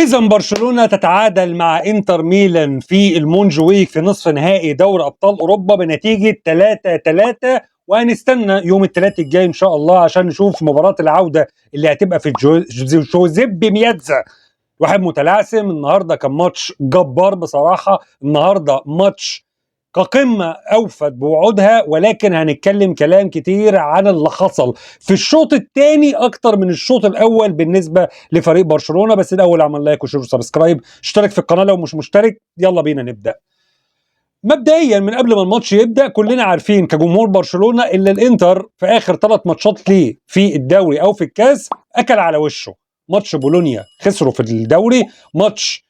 إذا برشلونة تتعادل مع انتر ميلان في المونجويك في نصف نهائي دوري أبطال أوروبا بنتيجة 3-3، وهنستنى يوم الثلاث الجاي إن شاء الله عشان نشوف مباراة العودة اللي هتبقى في جوزيبي مياتزا. واحد متلعثم. النهارده كان ماتش جبار بصراحة، النهارده ماتش كقمة أوفت بوعودها، ولكن هنتكلم كلام كتير عن اللي حصل في الشوط الثاني أكتر من الشوط الأول بالنسبة لفريق برشلونة. بس الأول اعمل لايك وشير وسبسكرايب، اشترك في القناة لو مش مشترك. يلا بينا نبدأ. مبدئيا من قبل ما الماتش يبدأ كلنا عارفين كجمهور برشلونة إلا الإنتر في آخر 3 ماتشات ليه في الدوري أو في الكاس أكل على وشه. ماتش بولونيا خسروا في الدوري، ماتش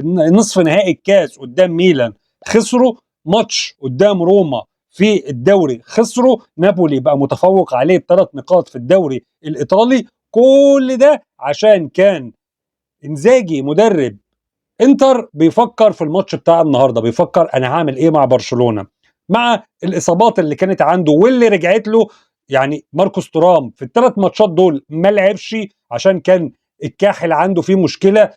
نصف نهائي الكاس قدام ميلان خسروا، ماتش قدام روما في الدوري خسروا، نابولي بقى متفوق عليه ب3 نقاط في الدوري الإيطالي. كل ده عشان كان إنزاجي مدرب انتر بيفكر في الماتش بتاع النهارده، بيفكر انا هعمل ايه مع برشلونه مع الاصابات اللي كانت عنده واللي رجعت له. يعني ماركوس تورام في ال3 ماتشات دول ما لعبش عشان كان الكاحل عنده فيه مشكله.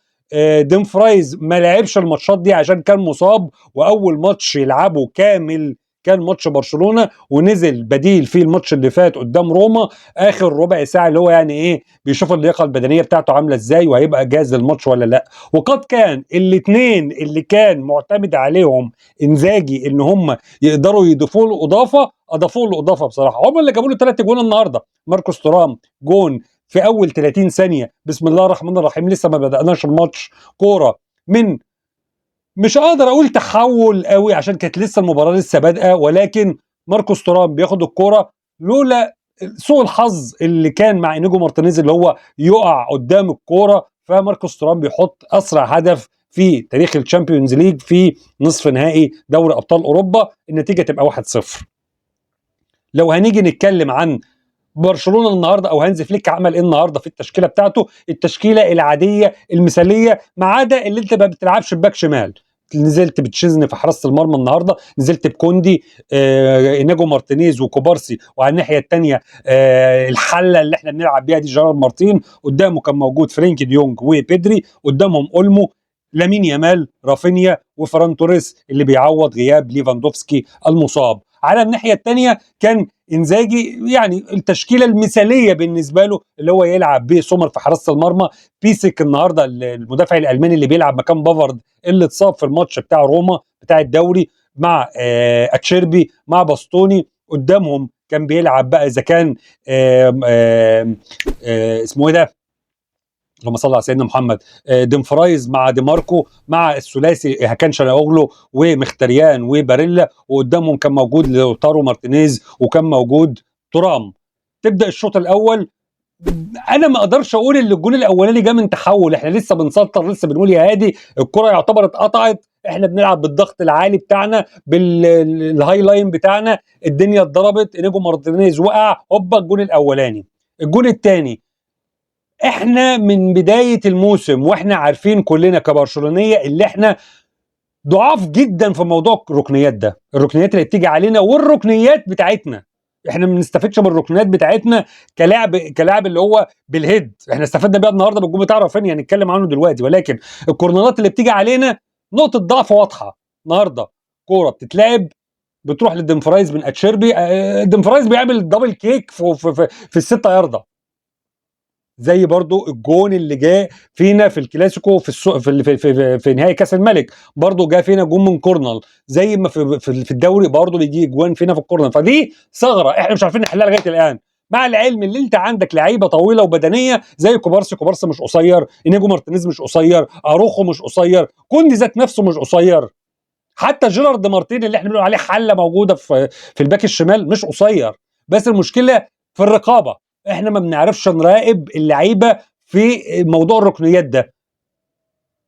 ديم فرايز ما لعبش الماتشات دي عشان كان مصاب، واول ماتش يلعبه كامل كان ماتش برشلونه، ونزل بديل في الماتش اللي فات قدام روما اخر ربع ساعه، اللي هو يعني ايه بيشوف اللياقه البدنيه بتاعته عامله ازاي وهيبقى جاهز للماتش ولا لا. وقد كان الاثنين اللي كان معتمد عليهم انزاجي ان هم يقدروا يضيفوا له اضافوا له اضافه بصراحه. هم اللي جابوا له 3 جون النهارده. ماركوس تورام جون في اول 30 ثانيه، بسم الله الرحمن الرحيم، لسه ما بدأناش الماتش، كوره من مش قادر اقول تحول قوي عشان كانت لسه المباراه لسه بادئه، ولكن ماركوس تورام بياخد الكوره لولا سوء الحظ اللي كان مع انيجو مارتينيز اللي هو يقع قدام الكوره، فماركوس تورام بيحط اسرع هدف في تاريخ الشامبيونز ليج في نصف نهائي دوري ابطال اوروبا. النتيجه تبقى 1-0. لو هنيجي نتكلم عن برشلونه النهارده او هانز فليك عمل ايه النهارده في التشكيله بتاعته، التشكيله العاديه المثاليه ما عدا اللي انت ما بتلعبش بباك شمال. نزلت بتشيزني في حراسه المرمى النهارده، نزلت بكوندي، انيجو مارتينيز وكوبارسي، وعلى الناحيه الثانيه الحله اللي احنا بنلعب بيها دي جيرار مارتين، قدامه كان موجود فرينكي ديونج وبيدري، قدامهم اولمو، لامين يامال، رافينيا، وفران توريس اللي بيعوض غياب ليفاندوفسكي المصاب. على الناحيه الثانيه كان انزاجي يعني التشكيله المثاليه بالنسبه له اللي هو يلعب بيه سومر في حراسه المرمى، بيسك النهارده المدافع الالماني اللي بيلعب مكان بافارد اللي اتصاب في الماتش بتاع روما بتاع الدوري، مع اتشيربي، مع باستوني. قدامهم كان بيلعب بقى اذا كان اسمه ايه ده، اللهم صل على سيدنا محمد، ديمفرايز مع دي ماركو، مع الثلاثي كان شاناوغلو ومختريان وباريلا، وقدامهم كان موجود لوتارو مارتينيز وكان موجود ترام. تبدا الشوط الاول، انا ما اقدرش اقول ان الجون الاولاني جه من تحول، احنا لسه بنسطر، لسه بنقول يا هادي الكره يعتبر اتقطعت، احنا بنلعب بالضغط العالي بتاعنا بالهاي لاين بتاعنا، الدنيا اتضربت، انيجو مارتينيز وقع، هوبا الجون الاولاني. الجون الثاني احنا من بداية الموسم واحنا عارفين كلنا كبرشلونية اللي احنا ضعاف جدا في موضوع الركنيات ده، الركنيات اللي بتيجي علينا والركنيات بتاعتنا، احنا ما بنستفدش من الركنيات بتاعتنا كلاعب اللي هو بالهيد. احنا استفدنا بيها النهارده بالجون بتاع رافينيا هنتكلم عنه دلوقتي، ولكن الكورنرات اللي بتيجي علينا نقطة ضعف واضحة. النهارده كورة بتتلعب بتروح للدمفرايز من اتشيربي، دمفرايز بيعمل دبل كيك في ال6 ياردة، زي برضو الجون اللي جاء فينا في الكلاسيكو في نهائي كاس الملك، برضو جاء فينا جون من كورنر، زي ما في الدوري برضو بيجي جوان فينا في الكورنر. فدي ثغره احنا مش عارفين نحلها لغايه الان، مع العلم اللي انت عندك لعيبه طويله وبدنيه زي كوبارسي مش قصير، انيجو مارتينيز مش قصير، اروخو مش قصير، كوندي ذات نفسه مش قصير، حتى جيرارد مارتين اللي احنا بنقول عليه حله موجوده في الباك الشمال مش قصير. بس المشكله في الرقابه، احنا ما بنعرفش نراقب اللعيبه في موضوع الركنيات ده،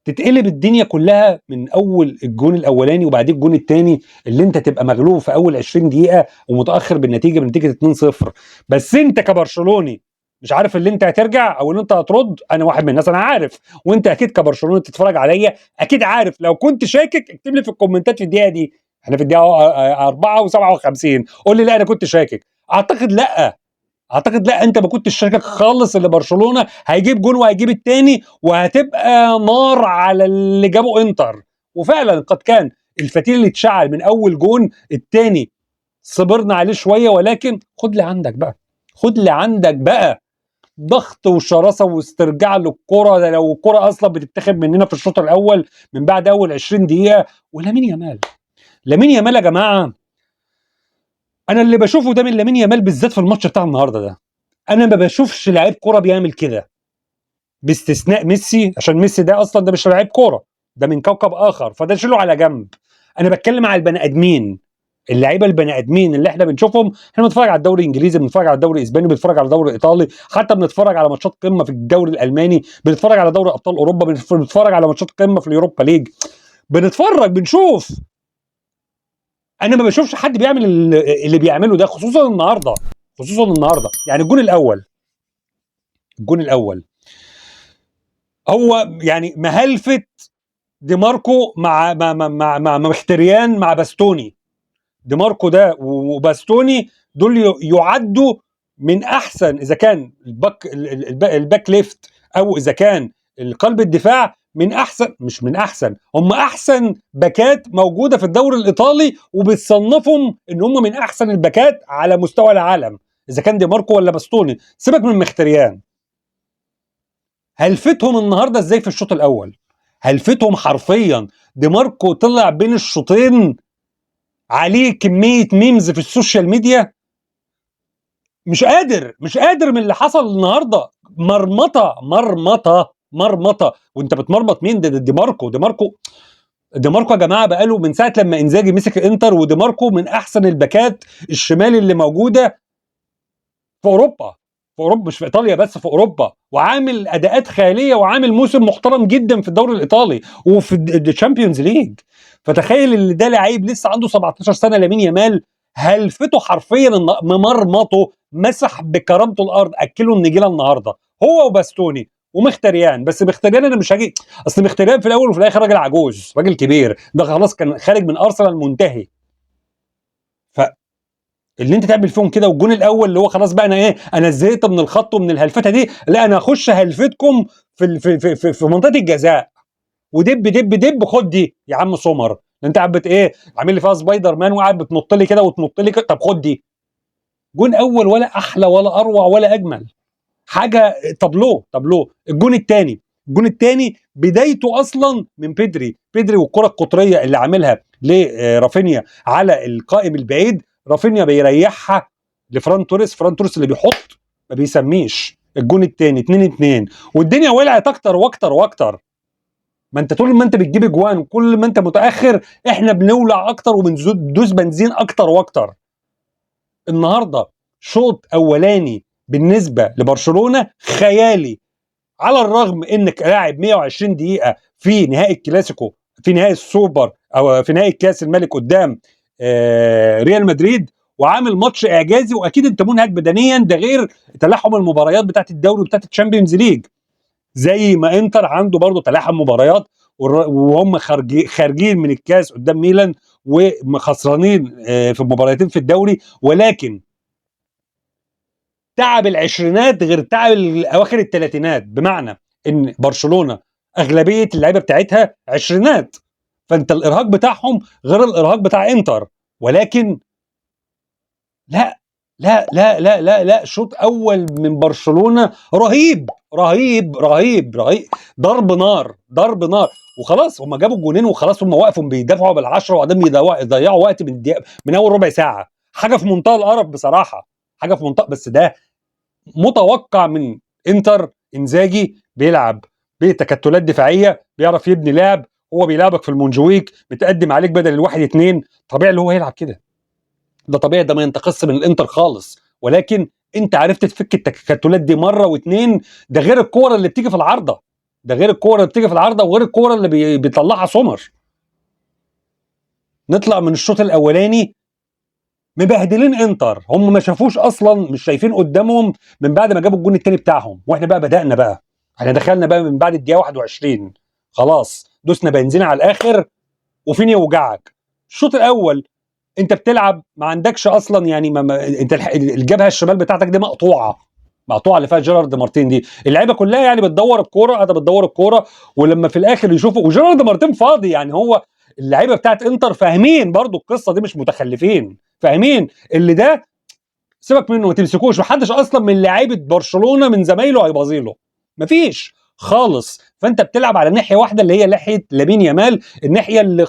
تتقلب الدنيا كلها من اول الجون الاولاني وبعدين الجون الثاني اللي انت تبقى مغلوب في اول 20 دقيقه ومتاخر بنتيجه 2-0. بس انت كبرشلوني مش عارف اللي انت هترجع او اللي انت هترد. انا واحد من الناس انا عارف، وانت اكيد كبرشلوني تتفرج عليا اكيد عارف. لو كنت شاكك اكتب لي في الكومنتات في الدقيقه دي، احنا في الدقيقه 4 و57، قول لي لا انا كنت شاكك. اعتقد لا، اعتقد لا، انت ما كنتش شاكك خالص ان برشلونه هيجيب جون وهيجيب التاني وهتبقى نار على اللي جابه انتر. وفعلا قد كان الفتيل اللي اتشعل من اول جون. التاني صبرنا عليه شويه، ولكن خد لي عندك بقى، خد لي عندك بقى ضغط وشراسه واسترجاع للكره. ده لو الكره اصلا بتتاخد مننا في الشوط الاول من بعد اول 20 دقيقه. ولامين يامال، لامين يامال يا جماعه، انا اللي بشوفه ده من لامين يامال بالذات في الماتش بتاع النهارده ده، انا ما بشوفش لعيب كوره بيعمل كده باستثناء ميسي، عشان ميسي ده اصلا ده مش لعيب كوره، ده من كوكب اخر، فده شيله على جنب. انا بتكلم على البني ادمين، اللعيبه البني ادمين اللي احنا بنشوفهم. احنا بنتفرج على الدوري الانجليزي، بنتفرج على الدوري الاسباني، بنتفرج على الدوري الايطالي، حتى بنتفرج على ماتشات قمه في الدوري الالماني، بنتفرج على دوري ابطال اوروبا، بنتفرج على ماتشات قمه في اليوروبا ليج، بنتفرج بنشوف. انا ما بشوفش حد بيعمل اللي بيعمله ده، خصوصا النهارده، خصوصا النهارده. يعني الجون الاول، الجون الاول هو يعني مهلفه دي ماركو مع مختريان مع باستوني. دي ماركو ده وباستوني دول يعدوا من احسن، اذا كان الباك ليفت او اذا كان قلب الدفاع، من احسن، مش من احسن، هم احسن باكات موجوده في الدوري الايطالي، وبتصنفهم ان هم من احسن الباكات على مستوى العالم، اذا كان دي ماركو ولا باستوني. سيبك من مختريان. هلفتهم النهارده ازاي في الشوط الاول؟ هلفتهم حرفيا. دي ماركو طلع بين الشوطين عليه كميه ميمز في السوشيال ميديا، مش قادر من اللي حصل النهارده. مرمطه مرمطه مرمطه. وانت بتمرمط مين؟ ده دي ماركو، دي ماركو يا جماعه بقاله من ساعه لما انزاجي مسك الانتر، ودي ماركو من احسن الباكات الشمال اللي موجوده في اوروبا، في اوروبا مش في ايطاليا بس، في اوروبا، وعامل اداءات خياليه، وعامل موسم محترم جدا في الدوري الايطالي وفي الشامبيونز ليج. فتخيل ان ده لعيب لسه عنده 17 سنه، لامين يامال، هلفته حرفيا ممرمطه، مسح بكرامته الارض، اكله النجيله النهارده هو وباستوني ومختريان. بس مختريان انا مش هاجي، اصل مختريان في الاول وفي الاخر راجل عجوز، راجل كبير، ده خلاص كان خارج من ارسنال منتهي. اللي انت تعمل فيهم كده، والجون الاول اللي هو خلاص بقى انا ايه، انا زهقت من الخط ومن الهلفته دي، لا انا هخش هلفتكم في منطقه الجزاء، ودب دب دب، خد دي يا عم سمر، انت قاعد ايه عامل لي فيها سبايدر مان وقاعد بتنط لي كده وتنط لي كده، طب خد دي. جون اول ولا احلى ولا اروع ولا اجمل حاجه، طابلو. الجون الثاني بدايته اصلا من بيدري والكره القطريه اللي عاملها لرافينيا على القائم البعيد، رافينيا بيريحها لفران توريس، فران توريس اللي بيحط ما بيسميش. الجون الثاني 2-2، والدنيا ولعت اكتر واكتر واكتر. ما انت طول ما انت بتجيب اجوان، كل ما انت متاخر احنا بنولع اكتر وبندوس بنزين اكتر واكتر. النهارده شوط اولاني بالنسبه لبرشلونه خيالي، على الرغم انك لاعب 120 دقيقه في نهائي الكلاسيكو، في نهائي السوبر او في نهائي كاس الملك قدام ريال مدريد، وعامل ماتش اعجازي، واكيد انت منهك بدنيا، ده غير تلاحم المباريات بتاعت الدوري وبتاعت الشامبيونز ليج، زي ما انتر عنده برضه تلاحم مباريات، وهم خارجين من الكاس قدام ميلان وخسرانين في مباراتين في الدوري. ولكن تعب العشرينات غير تعب اواخر الثلاثينات، بمعنى ان برشلونه اغلبيه اللعيبه بتاعتها عشرينات، فانت الارهاق بتاعهم غير الارهاق بتاع انتر. ولكن لا لا، شوط اول من برشلونه رهيب رهيب رهيب رهيب، ضرب نار ضرب نار. وخلاص هم جابوا الجونين وخلاص، هم وقفوا بيدافعوا بالعشره وبعدين يضيعوا وقت من اول ربع ساعه. حاجه في منتهى القرف بصراحه، حاجه في منتهى، بس ده متوقع من انتر. انزاجي بيلعب بتكتلات دفاعيه، بيعرف يبني لعب، هو بيلعبك في المونجويك، متقدم عليك بدل الواحد اتنين، طبيعي اللي هو يلعب كده، ده طبيعي، ده ما ينتقص من الانتر خالص. ولكن انت عرفت تفك التكتلات دي مره واتنين، ده غير الكوره اللي بتيجي في العارضه، ده غير الكوره اللي بتيجي في العارضه، وغير الكوره اللي بيطلعها سمر. نطلع من الشوط الاولاني مبهدلين انتر، هم ما شافوش اصلا، مش شايفين قدامهم من بعد ما جابوا الجون الثاني بتاعهم. واحنا بقى بدأنا بقى، احنا دخلنا بقى من بعد الدقيقه 21، خلاص دوسنا بنزين على الاخر، وفين يوجعك. الشوط الاول انت بتلعب ما عندكش اصلا يعني انت الجبهه الشمال بتاعتك دي مقطوعه اللي فيها جيرارد مارتين دي، اللعيبه كلها يعني بتدور الكوره، بتدور الكوره، ولما في الاخر يشوفوا وجيرارد مارتين فاضي، يعني هو اللعيبه بتاعت انتر فاهمين برضو القصه دي، مش متخلفين، فاهمين اللي ده سيبك منه ما تمسكوش، محدش اصلا من لعيبه برشلونه من زمايله هيبازيله، مفيش خالص. فانت بتلعب على ناحيه واحده اللي هي ناحيه لامين يامال، الناحيه اللي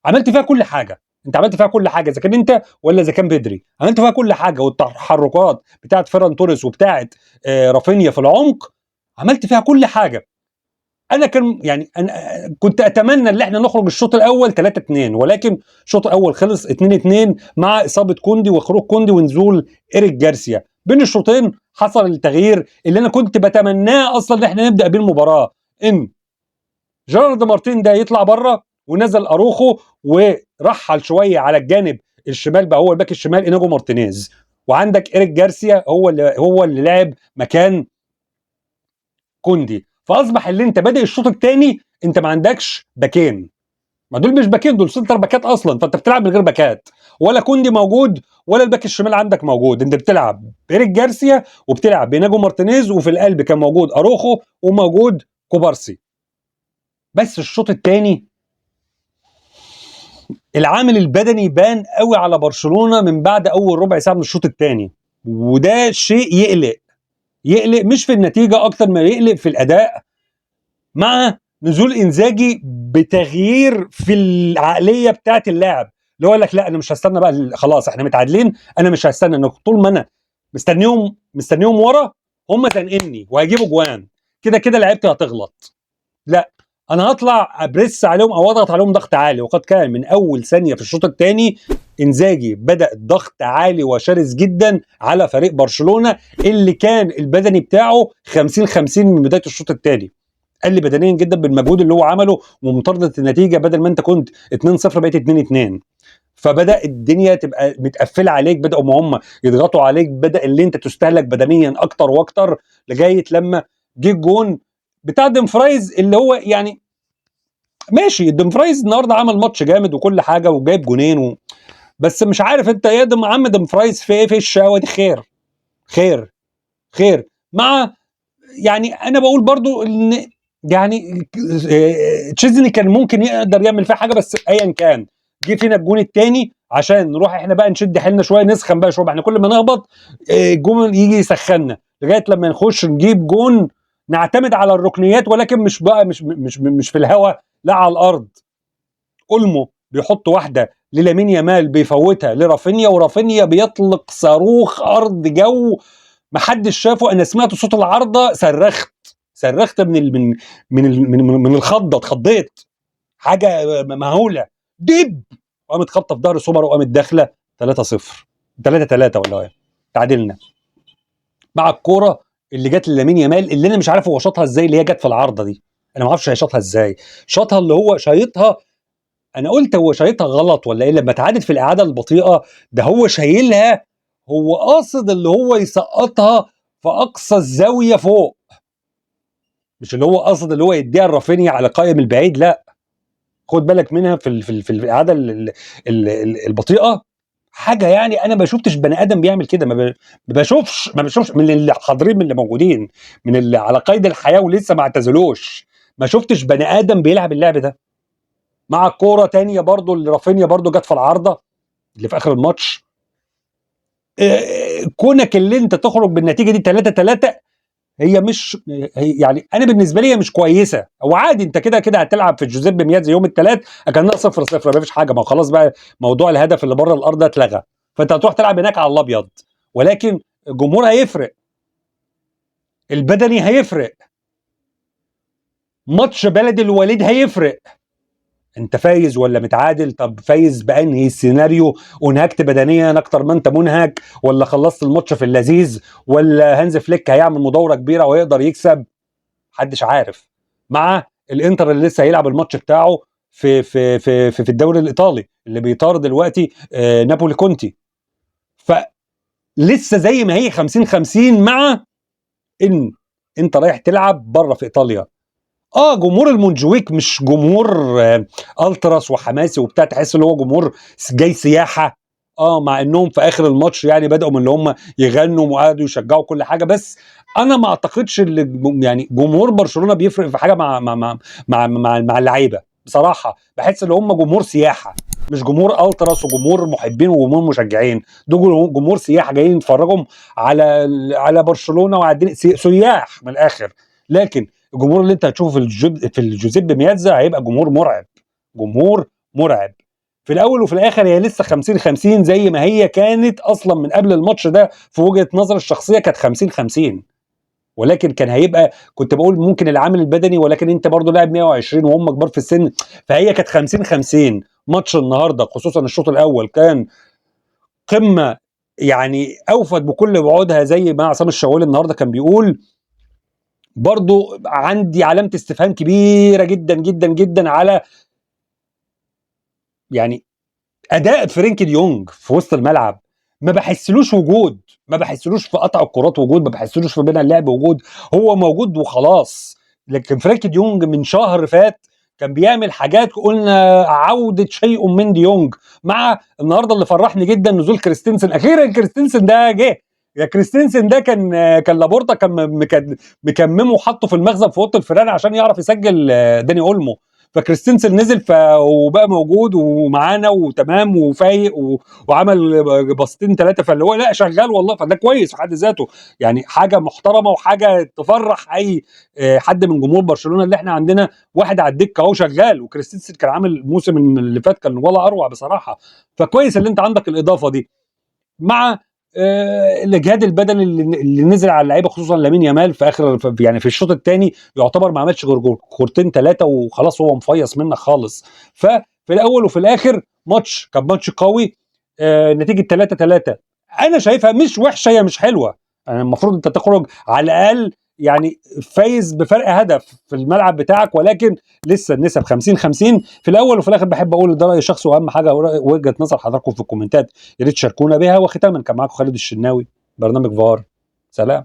عملت فيها كل حاجه، انت عملت فيها كل حاجه، اذا كان انت ولا اذا كان بدري، عملت فيها كل حاجه، والتحركات بتاعت فيران توريس وبتاعت رافينيا في العمق، عملت فيها كل حاجه. انا كان يعني انا كنت اتمنى ان احنا نخرج الشوط الاول 3-2، ولكن الشوط الاول خلص 2-2 مع اصابه كوندي وخروج كوندي ونزول ايريك جارسيا. بين الشوطين حصل التغيير اللي انا كنت بتمناه اصلا ان احنا نبدا بيه المباراه، ان جيرارد مارتين ده يطلع بره ونزل اروخو ورحل شويه على الجانب الشمال، بقى هو الباك الشمال اناجو مارتينيز، وعندك ايريك جارسيا هو اللي لعب مكان كوندي. فاصبح اللي انت بادئ الشوط الثاني انت ما عندكش باكين، ما دول مش باكين، دول سنتر باكات اصلا، فانت بتلعب من غير باكات، ولا كوندي موجود ولا الباك الشمال عندك موجود، انت بتلعب بإيريك جارسيا وبتلعب بيناجو مارتينيز، وفي القلب كان موجود اروخو وموجود كوبارسي. بس الشوط الثاني العامل البدني بان قوي على برشلونه من بعد اول ربع ساعه من الشوط الثاني، وده شيء يقلق مش في النتيجه اكتر ما يقلق في الاداء، مع نزول انزاجي بتغيير في العقليه بتاعه اللاعب، اللي هو قال لك لا انا مش هستنى بقى، خلاص احنا متعادلين، انا مش هستنى، انه طول ما انا مستنيهم ورا هم زنقني وهيجيبوا جوان، كده كده لعيبتي هتغلط، لا انا هطلع ابريس عليهم او اضغط عليهم ضغط عالي. وقد كان من اول ثانيه في الشوط الثاني انزاجي بدا الضغط عالي وشرس جدا على فريق برشلونه، اللي كان البدني بتاعه 50-50 من بدايه الشوط الثاني، قل بدنيا جدا بالمجهود اللي هو عمله ومطارده النتيجه، بدل ما انت كنت 2-0 بقيت 2-2، فبدا الدنيا تبقى متقفله عليك، بداوا ما هم يضغطوا عليك، بدا اللي انت تستهلك بدنيا اكتر واكتر، لغايه لما جه الجون بتاع ديمفرايز اللي هو يعني ماشي، ديمفرايز النهارده عمل ماتش جامد وكل حاجه وجايب جونين بس مش عارف انت يا عم ديمفرايز في ايه في الشقاوه دي؟ خير خير مع يعني انا بقول برضو ان يعني تشيزني كان ممكن يقدر يعمل فيها حاجه، بس ايا كان جه فينا الجون الثاني عشان نروح احنا بقى نشد حيلنا شويه، نسخن بقى شويه، احنا كل ما نهبط الجون يجي يسخننا لغايه لما نخش نجيب جون، نعتمد على الركنيات، ولكن مش بقى مش في الهواء، لا على الارض. اولمو بيحط واحده للامين يامال بيفوتها لرافينيا، ورافينيا بيطلق صاروخ ارض جو محدش شافه، انا سمعت صوت العارضه صرخت من الخضه، اتخضيت، حاجه مهوله، دب، وقامت خبطه في ظهر سوبر وقامت داخله 3-0 3-3 ولا ايه، تعادلنا مع الكوره اللي جت لامين يامال، اللي انا مش عارف هو شاطها ازاي، اللي هي جت في العارضه دي، انا ما اعرفش هي شاطها ازاي، شاطها اللي هو شايطها، انا قلت هو شايطها غلط ولا ايه، لما اتعادت في الاعاده البطيئه ده هو شايلها، هو قاصد اللي هو يسقطها في اقصى الزاويه فوق، مش اللي هو قاصد اللي هو يديها الرافينيا على قائم البعيد، لا خد بالك منها في الاعاده البطيئه، حاجه يعني انا ما شفتش بني ادم بيعمل كده، ما بشوفش من اللي حاضرين، من اللي موجودين، من اللي على قيد الحياه ولسه ما اعتزلوش، ما شفتش بني ادم بيلعب اللعب ده. مع الكوره تانية برضو اللي رافينيا برضو جت في العارضه اللي في اخر الماتش، كونك اللي انت تخرج بالنتيجه دي 3-3، هي مش يعني انا بالنسبه لي هي مش كويسه، هو عادي انت كده كده هتلعب في جوزيب ميازي يوم الثلاث اكنها 0-0 ما فيش حاجه، ما خلاص بقى موضوع الهدف اللي بره الارض ده اتلغى، فانت هتروح تلعب هناك على الابيض، ولكن الجمهور هيفرق، البدني هيفرق، ماتش بلد الوليد هيفرق، انت فايز ولا متعادل؟ طب فايز بانهي سيناريو؟ انهكت بدنيا اكتر ما انت منهك، ولا خلصت الماتش في اللذيذ، ولا هانز فليك هيعمل مدوره كبيره ويقدر يكسب؟ محدش عارف. مع الانتر اللي لسه هيلعب الماتش بتاعه في الدوري الايطالي اللي بيطار دلوقتي نابولي كونتي، فلسه زي ما هي 50-50، مع ان انت رايح تلعب بره في ايطاليا، جمهور المونجويك مش جمهور التراس وحماسي وبتاع، تحس ان هو جمهور جاي سياحه. مع انهم في اخر الماتش يعني بداوا من اللي هم يغنوا وقعدوا يشجعوا كل حاجه، بس انا ما اعتقدش ان يعني جمهور برشلونه بيفرق في حاجه مع اللعيبه. بصراحه بحس ان هم جمهور سياحه، مش جمهور التراس وجمهور محبين وجمهور مشجعين. دول جمهور سياحه جايين يتفرجوا على برشلونه وعلى سياح من الاخر. لكن الجمهور اللي انت هتشوفه في الجوزيب مياتزا هيبقى جمهور مرعب، جمهور مرعب. في الاول وفي الاخر هي لسه 50-50 زي ما هي كانت اصلا من قبل الماتش ده، في وجهة نظر الشخصيه كانت 50-50. ولكن كان هيبقى، كنت بقول ممكن العامل البدني، ولكن انت برضو لاعب 120 وهم كبار في السن، فهي كانت 50-50. ماتش النهارده خصوصا الشوط الاول كان قمه، يعني اوفت بكل وعودها زي ما عصام الشوالي النهارده كان بيقول. برضو عندي علامة استفهام كبيرة جدا جدا جدا على يعني اداء فرينكي ديونج في وسط الملعب. ما بحسلوش وجود، ما بحسلوش في قطع الكرات وجود، ما بحسلوش في بين اللعب وجود، هو موجود وخلاص. لكن فرينكي ديونج من شهر فات كان بيعمل حاجات قلنا عودة شيء من ديونج. مع النهارده اللي فرحني جدا نزول كريستنسن، اخيرا كريستنسن ده جه. يا كريستنسن ده كان لابورتا كان مكممه وحطه في المخزن في اوضه الفيران عشان يعرف يسجل داني اولمو. فكريستنسن نزل وبقى موجود ومعانا وتمام وفايق وعمل باصتين ثلاثه، فاللي هو لا شغال والله، فده كويس في حد ذاته. يعني حاجه محترمه وحاجه تفرح اي حد من جمهور برشلونه، اللي احنا عندنا واحد على الدكه اهو شغال. وكريستنسن كان عامل الموسم اللي فات كان ولا اروع بصراحه. فكويس اللي انت عندك الاضافه دي، مع الاجهاد البدني اللي نزل على اللعيبه خصوصا لامين يامال في اخر يعني في الشوط الثاني، يعتبر ما عملش غير كورتين ثلاثه وخلاص هو مفيص منك خالص. ففي الاول وفي الاخر كان ماتش قوي. نتيجه 3-3 انا شايفها مش وحشه، هي مش حلوه. يعني المفروض انت تخرج على الاقل يعني فايز بفرق هدف في الملعب بتاعك، ولكن لسه النسب 50-50 في الاول وفي الاخر. بحب اقول ده راي شخصي، واهم حاجه وجهه نظر حضراتكم في الكومنتات يا ريت تشاركونا بها. وختاما كان معاكم خالد الشناوي، برنامج فار. سلام.